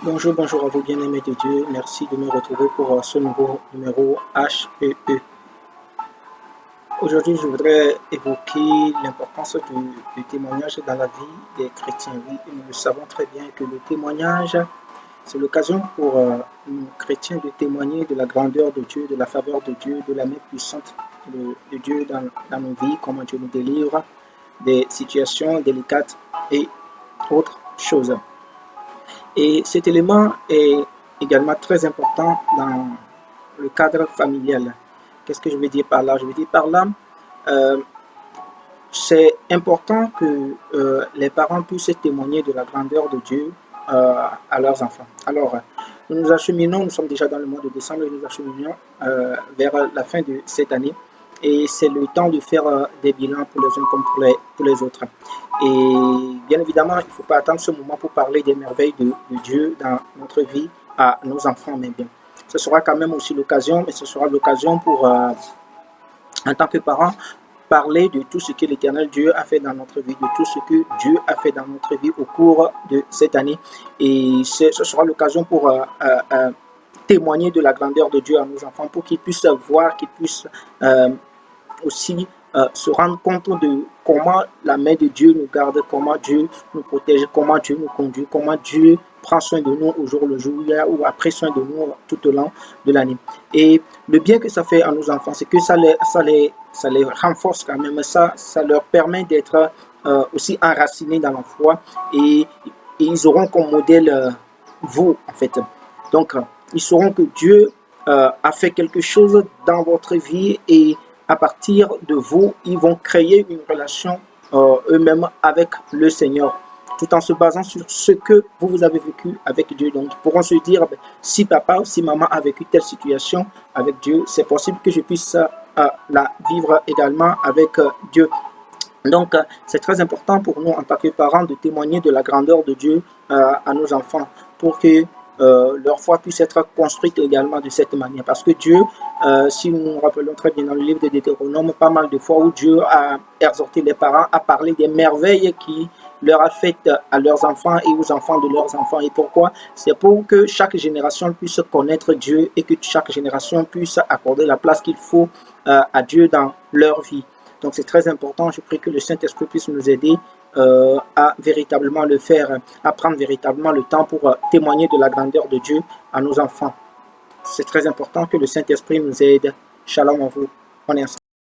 Bonjour, bonjour à vous bien-aimés de Dieu. Merci de me retrouver pour ce nouveau numéro HPE. Aujourd'hui, je voudrais évoquer l'importance du témoignage dans la vie des chrétiens. Oui, nous le savons très bien que le témoignage, c'est l'occasion pour nous chrétiens de témoigner de la grandeur de Dieu, de la faveur de Dieu, de la main puissante de Dieu dans nos vies, comment Dieu nous délivre des situations délicates et autres choses. Et cet élément est également très important dans le cadre familial. Qu'est-ce que je veux dire par là? Je veux dire par là, c'est important que les parents puissent témoigner de la grandeur de Dieu à leurs enfants. Alors, nous nous acheminons, nous sommes déjà dans le mois de décembre, et nous acheminons vers la fin de cette année. Et c'est le temps de faire des bilans pour les uns comme pour les autres. Et bien évidemment, il ne faut pas attendre ce moment pour parler des merveilles de Dieu dans notre vie à nos enfants, mais bien. Ce sera quand même aussi l'occasion, mais ce sera l'occasion pour, en tant que parents, parler de tout ce que l'Éternel Dieu a fait dans notre vie, de tout ce que Dieu a fait dans notre vie au cours de cette année. Et ce sera l'occasion pour témoigner de la grandeur de Dieu à nos enfants, pour qu'ils puissent voir, qu'ils puissent aussi se rendre compte de comment la main de Dieu nous garde, comment Dieu nous protège, comment Dieu nous conduit, comment Dieu prend soin de nous au jour le jour ou a pris soin de nous tout au long de l'année. Et le bien que ça fait à nos enfants, c'est que ça les renforce quand même, ça leur permet d'être aussi enracinés dans la foi et ils auront comme modèle vous en fait. Donc ils sauront que Dieu a fait quelque chose dans votre vie et à partir de vous, ils vont créer une relation eux-mêmes avec le Seigneur, tout en se basant sur ce que vous avez vécu avec Dieu. Donc, ils pourront se dire, si papa ou si maman a vécu telle situation avec Dieu, c'est possible que je puisse la vivre également avec Dieu. Donc, c'est très important pour nous, en tant que parents, de témoigner de la grandeur de Dieu à nos enfants, pour que leur foi puisse être construite également de cette manière. Parce que Dieu, si nous nous rappelons très bien dans le livre de Deutéronome, pas mal de fois où Dieu a exhorté les parents à parler des merveilles qui leur a faites à leurs enfants et aux enfants de leurs enfants. Et pourquoi? C'est pour que chaque génération puisse connaître Dieu et que chaque génération puisse accorder la place qu'il faut à Dieu dans leur vie. Donc c'est très important, je prie que le Saint-Esprit puisse nous aider à véritablement le faire, à prendre véritablement le temps pour témoigner de la grandeur de Dieu à nos enfants. C'est très important que le Saint-Esprit nous aide. Shalom à vous. On est ensemble.